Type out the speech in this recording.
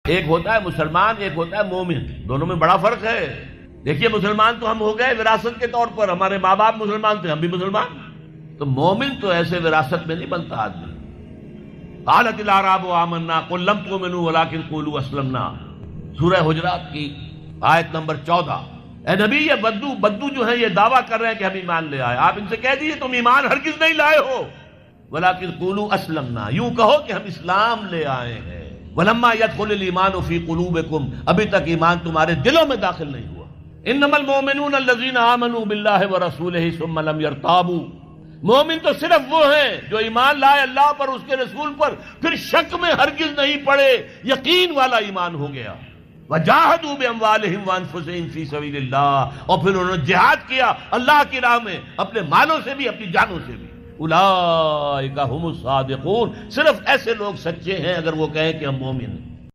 एक होता है मुसलमान, एक होता है मोमिन, दोनों में बड़ा फर्क है। देखिए मुसलमान तो हम हो गए विरासत के तौर पर, हमारे माँ बाप मुसलमान थे, हम भी मुसलमान। तो मोमिन तो ऐसे विरासत में नहीं बनता आदमी। क़ालतिल अराबु आमन्ना क़ुल लम तुमिनू वलाकिन क़ूलू अस्लमना, सूरह हुजरात की आयत नंबर 14। ए नबी, ये बद्दू जो है ये दावा कर रहे हैं कि हम ईमान ले आए। आप इनसे कह दीजिए तुम ईमान हरगिज़ नहीं लाए हो, वलाकिन क़ूलू अस्लमना, यूं कहो कि हम इस्लाम ले आए हैं। वलम्मा यदखुलुल ईमानु फी क़ुलूबिकुम, अभी तक ईमान तुम्हारे दिलों में दाखिल नहीं हुआ। इन्नमल मोमिनून अल्लज़ीना आमनू बिल्लाहि व रसूलिही सुम्मा लम यरताबू, मोमिन तो सिर्फ वो हैं जो ईमान लाए अल्लाह पर, उसके रसूल पर, फिर शक में हरगिज नहीं पड़े, यकीन वाला ईमान हो गया। वजाहदू बिअमवालिहिम व अनफुसिहिम फी सबीलिल्लाह, और फिर उन्होंने जिहाद किया अल्लाह की राह में, अपने मालों से भी अपनी जानों से भी। उलाइका हुमुस सादिकून, सिर्फ ऐसे लोग सच्चे हैं अगर वो कहें कि हम मोमिन हैं।